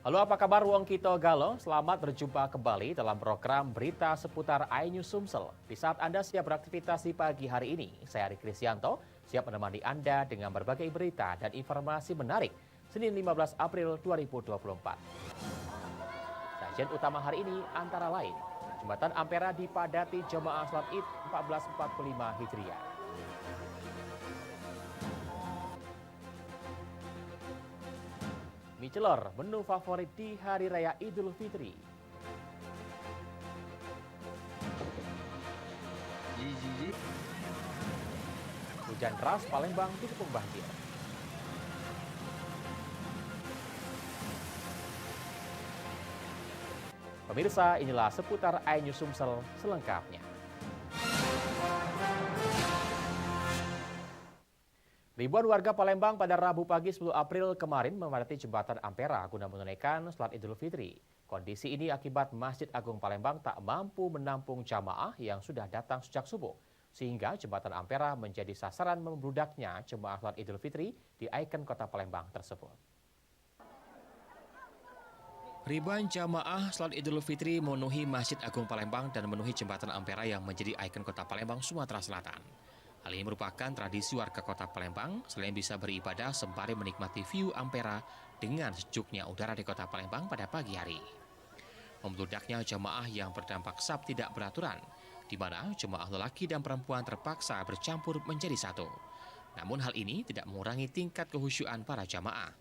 Halo, apa kabar Wong Kito Galo? Selamat berjumpa kembali dalam program berita seputar iNews Sumsel. Di saat Anda siap beraktivitas di pagi hari ini, saya Ari Krisyanto siap menemani Anda dengan berbagai berita dan informasi menarik. Senin 15 April 2024. Sajian utama hari ini antara lain, Jembatan Ampera dipadati jemaah salat Id 1445 Hijriah. Mie celor, menu favorit di Hari Raya Idul Fitri. Hujan deras Palembang dikepung banjir. Pemirsa, inilah seputar iNews Sumsel selengkapnya. Ribuan warga Palembang pada Rabu pagi 10 April kemarin memadati Jembatan Ampera guna menunaikan sholat Idul Fitri. Kondisi ini akibat Masjid Agung Palembang tak mampu menampung jamaah yang sudah datang sejak subuh. Sehingga Jembatan Ampera menjadi sasaran membludaknya jemaah sholat Idul Fitri di ikon kota Palembang tersebut. Ribuan jamaah sholat Idul Fitri memenuhi Masjid Agung Palembang dan memenuhi Jembatan Ampera yang menjadi ikon kota Palembang, Sumatera Selatan. Hal ini merupakan tradisi warga kota Palembang selain bisa beribadah sembari menikmati view Ampera dengan sejuknya udara di kota Palembang pada pagi hari. Membludaknya jemaah yang berdampak sab tidak beraturan, di mana jemaah lelaki dan perempuan terpaksa bercampur menjadi satu. Namun hal ini tidak mengurangi tingkat kehusyuan para jamaah.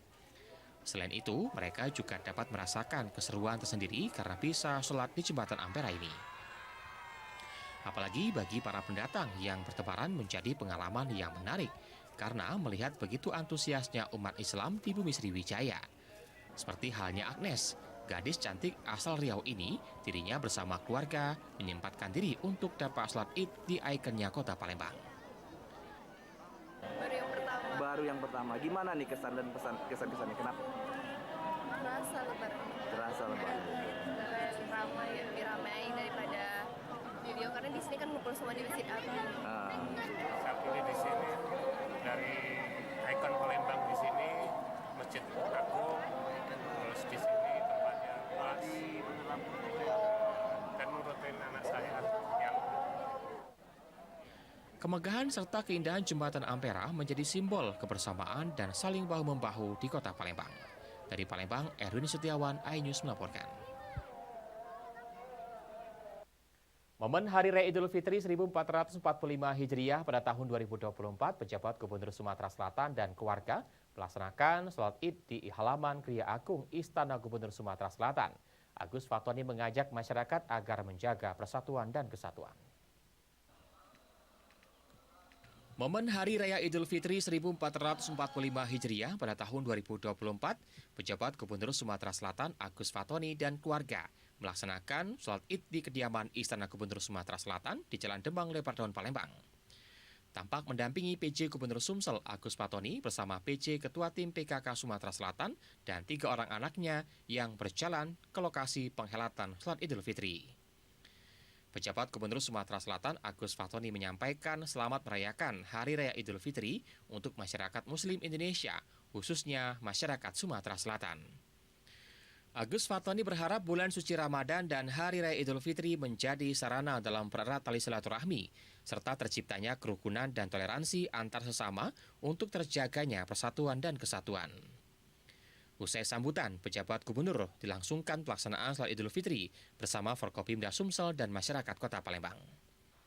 Selain itu, mereka juga dapat merasakan keseruan tersendiri karena bisa sholat di Jembatan Ampera ini. Apalagi bagi para pendatang yang bertebaran menjadi pengalaman yang menarik karena melihat begitu antusiasnya umat Islam di bumi Sriwijaya. Seperti halnya Agnes, gadis cantik asal Riau ini, dirinya bersama keluarga menyempatkan diri untuk dapat sholat Id di ikonnya kota Palembang. Baru yang pertama. Gimana nih kesan dan kesannya? Kenapa? Terasa lebaran. Terasa lebaran. Lebaran ramai, lebih ramai daripada video karena di sini kan ngumpul semua di Masjid Agung. Saat ini di sini dari ikon Palembang di sini Masjid Agung, terus di sini tempatnya pas dan nurutin anak saya yang kemegahan serta keindahan Jembatan Ampera menjadi simbol kebersamaan dan saling bahu-membahu di kota Palembang. Dari Palembang, Erwin Setiawan, iNews melaporkan. Momen Hari Raya Idul Fitri 1445 Hijriah pada tahun 2024, pejabat Gubernur Sumatera Selatan dan keluarga melaksanakan sholat Id di halaman Kriya Agung Istana Gubernur Sumatera Selatan. Agus Fatoni mengajak masyarakat agar menjaga persatuan dan kesatuan. Momen Hari Raya Idul Fitri 1445 Hijriah pada tahun 2024, pejabat Gubernur Sumatera Selatan Agus Fatoni dan keluarga melaksanakan sholat Id di kediaman Istana Gubernur Sumatera Selatan di Jalan Demang Lepardaun Palembang. Tampak mendampingi PJ Gubernur Sumsel Agus Fatoni bersama PJ Ketua Tim PKK Sumatera Selatan dan 3 orang anaknya yang berjalan ke lokasi penghelatan sholat Idul Fitri. Pejabat Gubernur Sumatera Selatan Agus Fatoni menyampaikan selamat merayakan Hari Raya Idul Fitri untuk masyarakat Muslim Indonesia, khususnya masyarakat Sumatera Selatan. Agus Fatoni berharap bulan suci Ramadan dan Hari Raya Idul Fitri menjadi sarana dalam pererat tali silaturahmi, serta terciptanya kerukunan dan toleransi antar sesama untuk terjaganya persatuan dan kesatuan. Usai sambutan, pejabat gubernur dilangsungkan pelaksanaan sholat Idul Fitri bersama Forkopimda Sumsel dan masyarakat kota Palembang.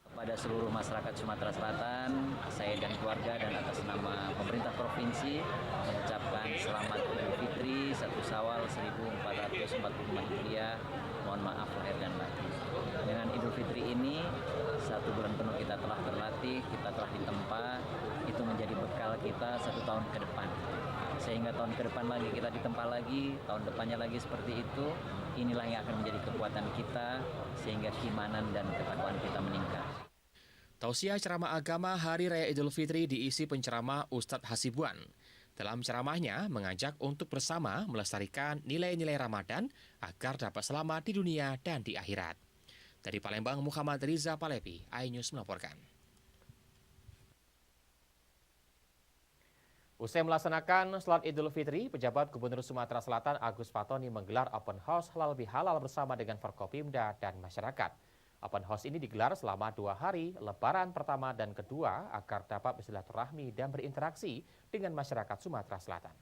Kepada seluruh masyarakat Sumatera Selatan, saya dan keluarga dan atas nama pemerintah provinsi mengucapkan selamat Idul Fitri 1 Syawal 1445 Hijriah. Mohon maaf lahir dan batin. Dengan Idul Fitri ini, 1 bulan penuh kita telah terlatih, kita telah ditempa, itu menjadi bekal kita 1 tahun ke depan. Sehingga tahun ke depan lagi kita ditempa lagi, tahun depannya lagi seperti itu. Inilah yang akan menjadi kekuatan kita sehingga keimanan dan ketakwaan kita meningkat. Tausiah ceramah agama Hari Raya Idul Fitri diisi penceramah Ustadz Hasibuan. Dalam ceramahnya mengajak untuk bersama melestarikan nilai-nilai Ramadan agar dapat selamat di dunia dan di akhirat. Dari Palembang, Muhammad Riza Palepi, iNews melaporkan. Usai melaksanakan sholat Idul Fitri, pejabat Gubernur Sumatera Selatan Agus Fatoni menggelar open house halal bihalal bersama dengan Forkopimda dan masyarakat. Open house ini digelar selama 2 hari, Lebaran pertama dan kedua, agar dapat bersilaturahmi dan berinteraksi dengan masyarakat Sumatera Selatan.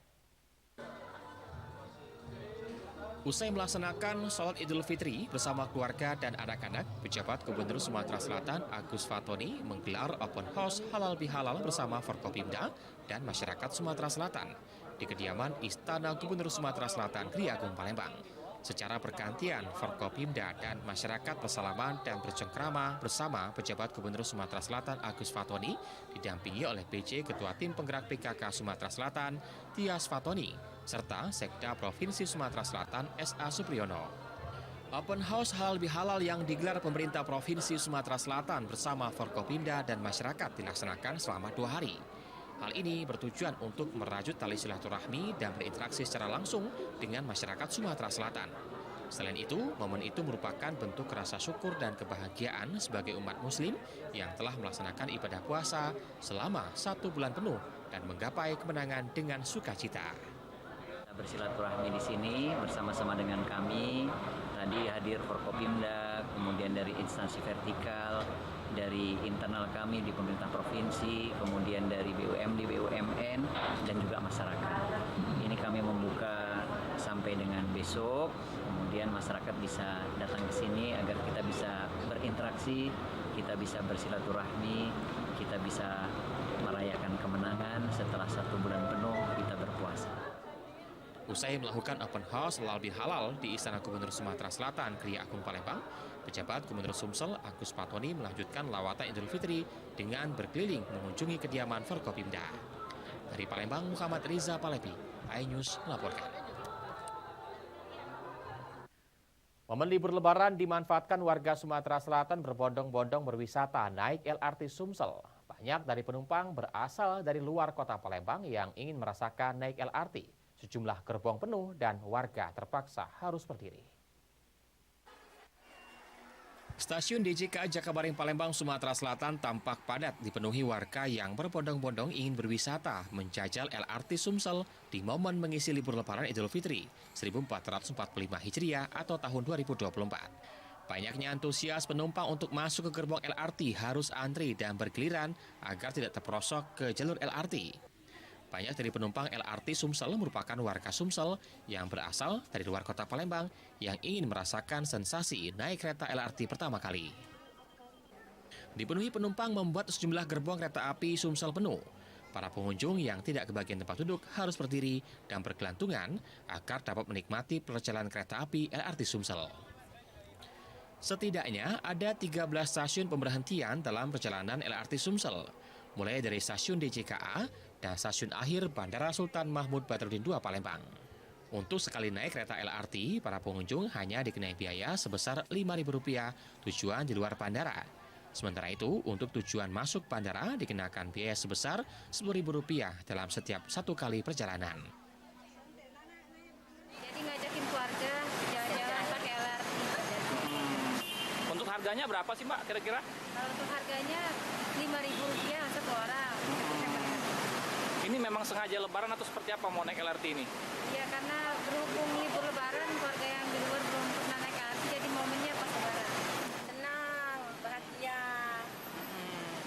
Usai melaksanakan sholat Idul Fitri bersama keluarga dan anak-anak, pejabat Gubernur Sumatera Selatan Agus Fatoni menggelar open house halal bihalal bersama Forkopimda dan masyarakat Sumatera Selatan di kediaman Istana Gubernur Sumatera Selatan Kriagung Palembang. Secara bergantian, Forkopimda dan masyarakat bersalaman dan bercengkrama bersama pejabat Gubernur Sumatera Selatan Agus Fatoni didampingi oleh PJ Ketua Tim Penggerak PKK Sumatera Selatan Tias Fatoni serta Sekda Provinsi Sumatera Selatan S.A. Supriyono. Open house halal bihalal yang digelar pemerintah Provinsi Sumatera Selatan bersama Forkopimda dan masyarakat dilaksanakan selama 2 hari. Hal ini bertujuan untuk merajut tali silaturahmi dan berinteraksi secara langsung dengan masyarakat Sumatera Selatan. Selain itu, momen itu merupakan bentuk rasa syukur dan kebahagiaan sebagai umat muslim yang telah melaksanakan ibadah puasa selama 1 bulan penuh dan menggapai kemenangan dengan sukacita. Bersilaturahmi di sini bersama-sama dengan kami. Tadi hadir Forkopimda, kemudian dari instansi vertikal, dari internal kami di pemerintah provinsi, kemudian dari BUMD, BUMN, dan juga masyarakat. Ini kami membuka sampai dengan besok, kemudian masyarakat bisa datang ke sini agar kita bisa berinteraksi, kita bisa bersilaturahmi, kita bisa merayakan kemenangan setelah 1 bulan penuh kita berpuasa. Usai melakukan open house halal bihalal di Istana Gubernur Sumatera Selatan Kriagung Palembang, pejabat Gubernur Sumsel Agus Fatoni melanjutkan lawatan Idul Fitri dengan berkeliling mengunjungi kediaman Forkopimda. Dari Palembang, Muhammad Riza Palepi, iNews melaporkan. Momen libur Lebaran dimanfaatkan warga Sumatera Selatan berbondong-bondong berwisata naik LRT Sumsel. Banyak dari penumpang berasal dari luar kota Palembang yang ingin merasakan naik LRT. Sejumlah gerbong penuh dan warga terpaksa harus berdiri. Stasiun DJKA Jakabaring Palembang, Sumatera Selatan tampak padat dipenuhi warga yang berbondong-bondong ingin berwisata menjajal LRT Sumsel di momen mengisi libur Lebaran Idul Fitri 1445 Hijriah atau tahun 2024. Banyaknya antusias penumpang untuk masuk ke gerbong LRT harus antri dan bergiliran agar tidak terperosok ke jalur LRT. Banyak dari penumpang LRT Sumsel merupakan warga Sumsel yang berasal dari luar kota Palembang yang ingin merasakan sensasi naik kereta LRT pertama kali. Dipenuhi penumpang membuat sejumlah gerbong kereta api Sumsel penuh. Para pengunjung yang tidak kebagian tempat duduk harus berdiri dan bergelantungan agar dapat menikmati perjalanan kereta api LRT Sumsel. Setidaknya ada 13 stasiun pemberhentian dalam perjalanan LRT Sumsel, mulai dari stasiun DJKA dan stasiun akhir Bandara Sultan Mahmud Badruddin II Palembang. Untuk sekali naik kereta LRT, para pengunjung hanya dikenai biaya sebesar Rp5.000 tujuan di luar bandara. Sementara itu, untuk tujuan masuk bandara dikenakan biaya sebesar Rp10.000 dalam setiap 1 kali perjalanan. Jadi ngajakin keluarga jalan-jalan pakai LRT. Untuk harganya berapa sih Mbak kira-kira? Kalau untuk harganya Rp5.000 satu orang. Ini memang sengaja Lebaran atau seperti apa mau naik LRT ini? Ya karena berhubung libur Lebaran, keluarga yang di luar belum pernah naik LRT, jadi momennya pas Lebaran. Senang, bahagia,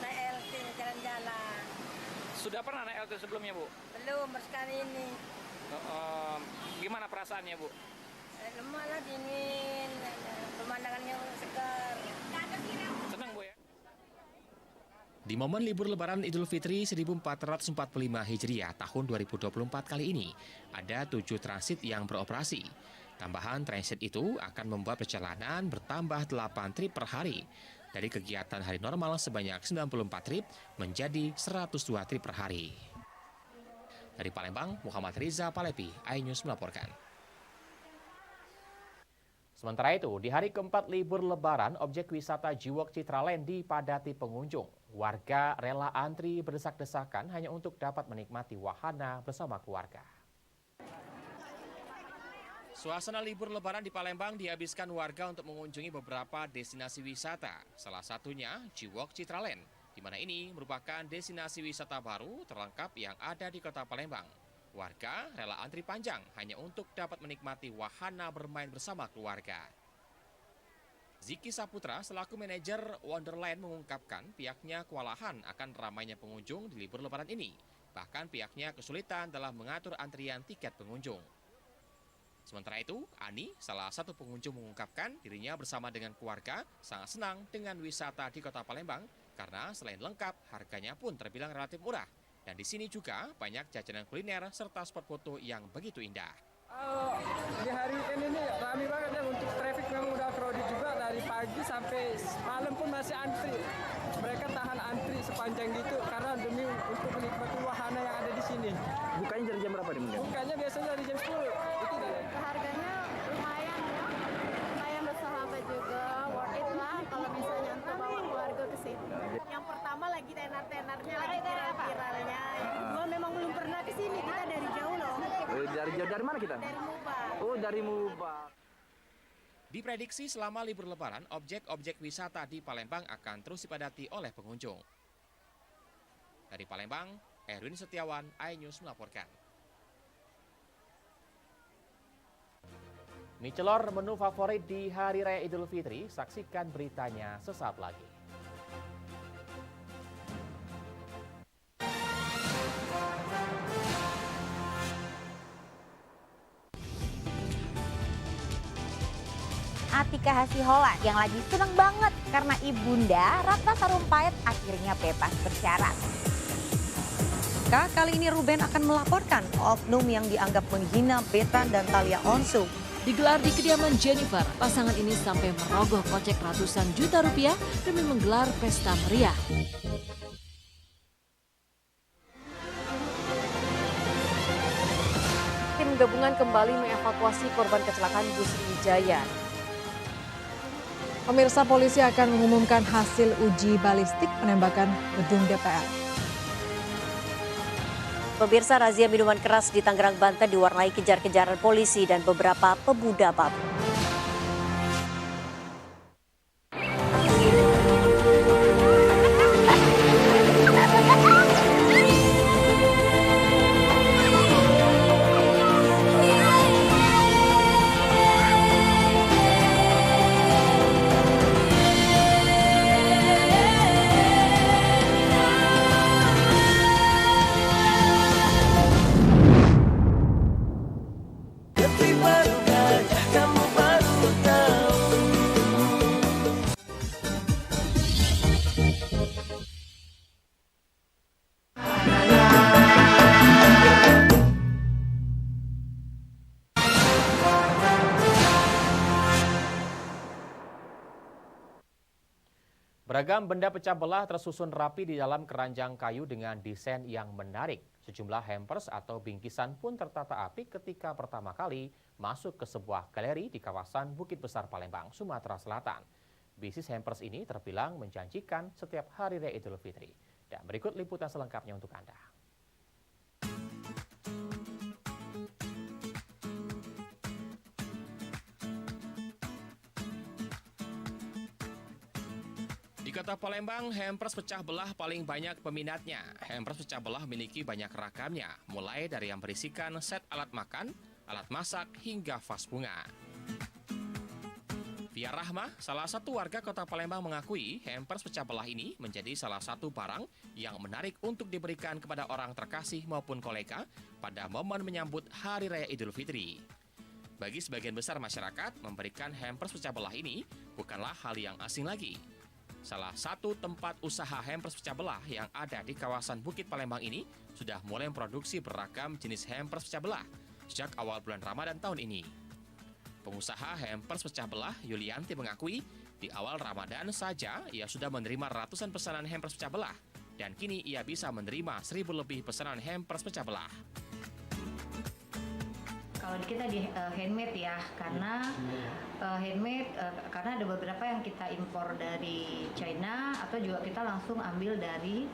naik LRT jalan-jalan. Sudah pernah naik LRT sebelumnya Bu? Belum, baru sekali ini. Gimana perasaannya Bu? Lemah lah, dingin, pemandangannya segar. Senang Bu ya? Di momen libur Lebaran Idul Fitri 1445 Hijriah tahun 2024 kali ini, ada 7 transit yang beroperasi. Tambahan transit itu akan membuat perjalanan bertambah 8 trip per hari. Dari kegiatan hari normal sebanyak 94 trip menjadi 102 trip per hari. Dari Palembang, Muhammad Riza Palepi, iNews melaporkan. Sementara itu, di hari keempat libur Lebaran, objek wisata Jiwok Citraland dipadati pengunjung. Warga rela antri berdesak-desakan hanya untuk dapat menikmati wahana bersama keluarga. Suasana libur Lebaran di Palembang dihabiskan warga untuk mengunjungi beberapa destinasi wisata. Salah satunya Jiwok Citraland. di mana ini merupakan destinasi wisata baru terlengkap yang ada di Kota Palembang. Warga rela antri panjang hanya untuk dapat menikmati wahana bermain bersama keluarga. Ziki Saputra selaku manajer Wonderland mengungkapkan pihaknya kewalahan akan ramainya pengunjung di libur lebaran ini. Bahkan pihaknya kesulitan dalam mengatur antrian tiket pengunjung. Sementara itu, Ani, salah satu pengunjung mengungkapkan dirinya bersama dengan keluarga sangat senang dengan wisata di Kota Palembang karena selain lengkap, harganya pun terbilang relatif murah. Dan di sini juga banyak jajanan kuliner serta spot foto yang begitu indah. Di hari ini nih ramai banget ya, untuk traffic memang udah crowded juga dari pagi sampai malam pun masih antri. Mereka tahan antri sepanjang gitu karena demi untuk menikmati wahana yang ada di sini. Bukanya dari jam berapa nih mungkin? Bukanya biasanya dari jam 10. Itu dari Harganya lumayan ya, lumayan bersahabat juga, worth it lah kalau misalnya untuk bawa keluarga ke sini. Yang pertama lagi tenar-tenarnya, lagi viral-viralnya. Yang kedua memang belum pernah ke sini, kita dari jauh loh. Dari mana kita? Dari Mubah. Oh, dari Mubah. Diprediksi selama libur lebaran, objek-objek wisata di Palembang akan terus dipadati oleh pengunjung. Dari Palembang, Erwin Setiawan, iNews melaporkan. Mie celor menu favorit di Hari Raya Idul Fitri, saksikan beritanya sesaat lagi. Atika Hasiholan yang lagi seneng banget karena ibunda Ratna Sarumpait akhirnya bebas bersyarat. Kali ini Ruben akan melaporkan oknum yang dianggap menghina Betan dan Thalia Onsu. Digelar di kediaman Jennifer, pasangan ini sampai merogoh kocek ratusan juta rupiah demi menggelar pesta meriah. Tim gabungan kembali mengevakuasi korban kecelakaan bus Wijaya. Pemirsa, polisi akan mengumumkan hasil uji balistik penembakan gedung DPR. Pemirsa, razia minuman keras di Tangerang, Banten diwarnai kejar-kejaran polisi dan beberapa pemuda mabuk. Beragam benda pecah belah tersusun rapi di dalam keranjang kayu dengan desain yang menarik. Sejumlah hampers atau bingkisan pun tertata apik ketika pertama kali masuk ke sebuah galeri di kawasan Bukit Besar Palembang, Sumatera Selatan. Bisnis hampers ini terbilang menjanjikan setiap hari raya Idul Fitri. Dan berikut liputan selengkapnya untuk Anda. Di Kota Palembang, hampers pecah belah paling banyak peminatnya. Hampers pecah belah memiliki banyak ragamnya, mulai dari yang berisikan set alat makan, alat masak, hingga vas bunga. Via Rahma, salah satu warga Kota Palembang mengakui hampers pecah belah ini menjadi salah satu barang yang menarik untuk diberikan kepada orang terkasih maupun kolega pada momen menyambut Hari Raya Idul Fitri. Bagi sebagian besar masyarakat, memberikan hampers pecah belah ini bukanlah hal yang asing lagi. Salah satu tempat usaha hampers pecah belah yang ada di kawasan Bukit Palembang ini sudah mulai memproduksi beragam jenis hampers pecah belah sejak awal bulan Ramadan tahun ini. Pengusaha hampers pecah belah Yulianti mengakui di awal Ramadan saja ia sudah menerima ratusan pesanan hampers pecah belah dan kini ia bisa menerima 1.000 lebih pesanan hampers pecah belah. Kalau kita di handmade ya, karena handmade karena ada beberapa yang kita impor dari China atau juga kita langsung ambil dari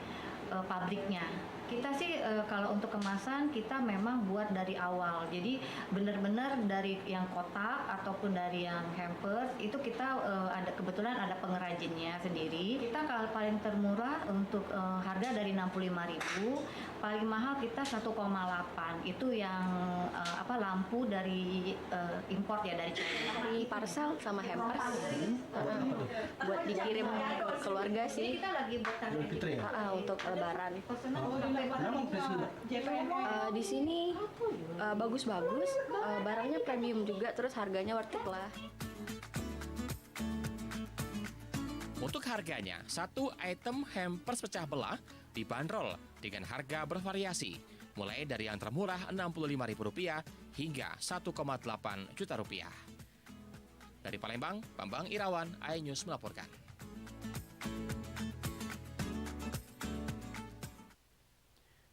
pabriknya. Kita sih kalau untuk kemasan kita memang buat dari awal. Jadi benar-benar dari yang kotak ataupun dari yang hampers itu kita kebetulan ada pengrajinnya sendiri. Kita kalau paling termurah untuk harga dari 65.000, paling mahal kita 1,8. Itu yang lampu dari import ya dari China. Di parcel sama hampers buat dikirim ke keluarga sih. Kita lagi buat Untuk lebaran. Di sini bagus-bagus, barangnya premium juga, terus harganya worth it lah. Untuk harganya, satu item hampers pecah belah dibanderol dengan harga bervariasi, mulai dari yang termurah Rp65.000 hingga Rp1,8 juta. Dari Palembang, Bambang Irawan, iNews melaporkan.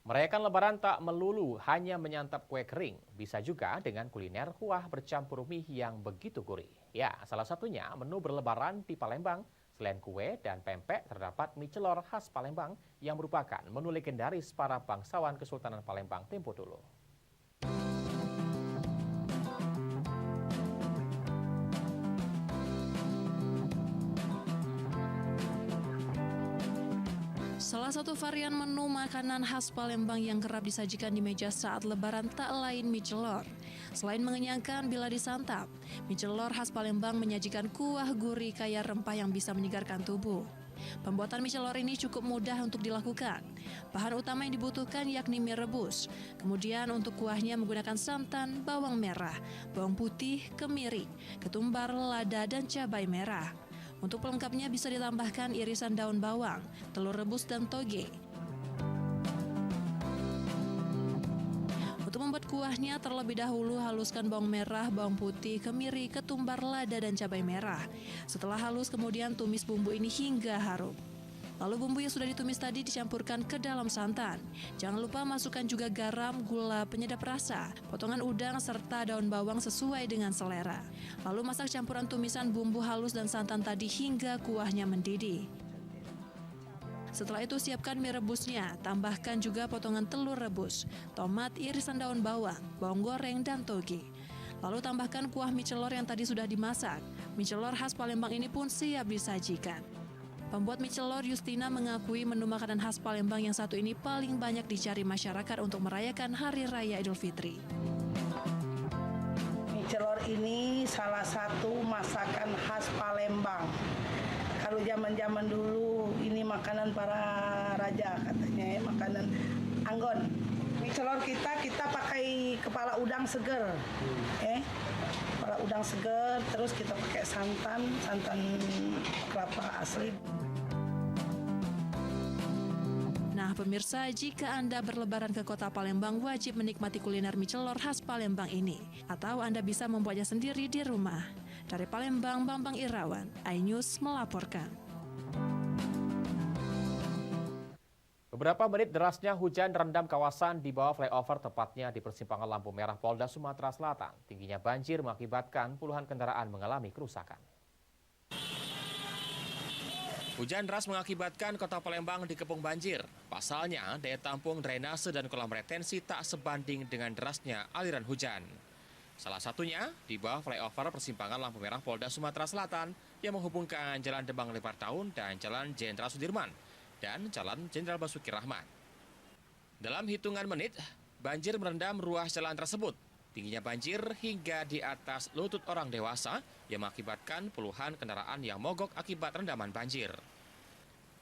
Merayakan Lebaran tak melulu hanya menyantap kue kering, bisa juga dengan kuliner kuah bercampur mie yang begitu gurih. Ya, salah satunya menu berlebaran di Palembang. Selain kue dan pempek, terdapat mie celor khas Palembang yang merupakan menu legendaris para bangsawan Kesultanan Palembang tempo dulu. Salah satu varian menu makanan khas Palembang yang kerap disajikan di meja saat lebaran tak lain mie celor. Selain mengenyangkan bila disantap, mie celor khas Palembang menyajikan kuah gurih kaya rempah yang bisa menyegarkan tubuh. Pembuatan mie celor ini cukup mudah untuk dilakukan. Bahan utama yang dibutuhkan yakni mie rebus. Kemudian untuk kuahnya menggunakan santan, bawang merah, bawang putih, kemiri, ketumbar, lada, dan cabai merah. Untuk pelengkapnya bisa ditambahkan irisan daun bawang, telur rebus, dan toge. Untuk membuat kuahnya, terlebih dahulu haluskan bawang merah, bawang putih, kemiri, ketumbar, lada, dan cabai merah. Setelah halus, kemudian tumis bumbu ini hingga harum. Lalu bumbu yang sudah ditumis tadi dicampurkan ke dalam santan. Jangan lupa masukkan juga garam, gula, penyedap rasa, potongan udang, serta daun bawang sesuai dengan selera. Lalu masak campuran tumisan bumbu halus dan santan tadi hingga kuahnya mendidih. Setelah itu siapkan mie rebusnya, tambahkan juga potongan telur rebus, tomat, irisan daun bawang, bawang goreng, dan toge. Lalu tambahkan kuah mie celor yang tadi sudah dimasak. Mie celor khas Palembang ini pun siap disajikan. Pembuat mie celor Justina mengakui menu makanan khas Palembang yang satu ini paling banyak dicari masyarakat untuk merayakan Hari Raya Idul Fitri. Mie celor ini salah satu masakan khas Palembang. Kalau zaman-zaman dulu ini makanan para raja katanya, makanan Anggon. Mie celor kita pakai kepala udang seger. Kepala udang seger, terus kita pakai santan kelapa asli. Nah pemirsa, jika Anda berlebaran ke kota Palembang wajib menikmati kuliner mie celor khas Palembang ini. Atau Anda bisa membuatnya sendiri di rumah. Dari Palembang, Bambang Irawan, iNews melaporkan. Beberapa menit derasnya hujan rendam kawasan di bawah flyover, tepatnya di persimpangan lampu merah Polda Sumatera Selatan. Tingginya banjir mengakibatkan puluhan kendaraan mengalami kerusakan. Hujan deras mengakibatkan kota Palembang dikepung banjir. Pasalnya, daya tampung drainase dan kolam retensi tak sebanding dengan derasnya aliran hujan. Salah satunya di bawah flyover persimpangan lampu merah Polda Sumatera Selatan yang menghubungkan Jalan Demang Lempar Tahun dan Jalan Jenderal Sudirman dan Jalan Jenderal Basuki Rahmat. Dalam hitungan menit, banjir merendam ruas jalan tersebut. Tingginya banjir hingga di atas lutut orang dewasa yang mengakibatkan puluhan kendaraan yang mogok akibat rendaman banjir.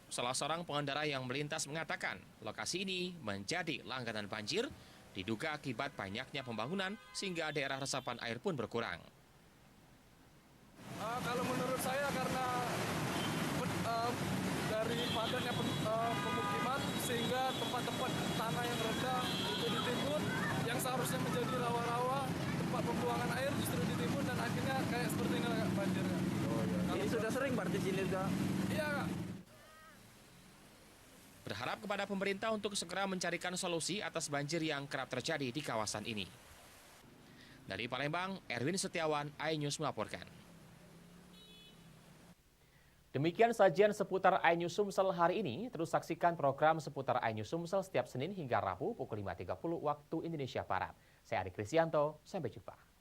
Salah seorang pengendara yang melintas mengatakan lokasi ini menjadi langganan banjir, diduga akibat banyaknya pembangunan sehingga daerah resapan air pun berkurang. Kalau menurut saya karena dari padatnya pemukiman sehingga tempat-tempat tanah yang rendah itu ditimbun, yang seharusnya menjadi rawa-rawa tempat pembuangan air justru ditimbun dan akhirnya kayak seperti ini kayak banjir. Ini sudah sering berarti sini sudah. Iya. Berharap kepada pemerintah untuk segera mencarikan solusi atas banjir yang kerap terjadi di kawasan ini. Dari Palembang, Erwin Setiawan, iNews melaporkan. Demikian sajian seputar iNews Sumsel hari ini. Terus saksikan program seputar iNews Sumsel setiap Senin hingga Rabu pukul 5.30 waktu Indonesia Barat. Saya Ari Kristianto, sampai jumpa.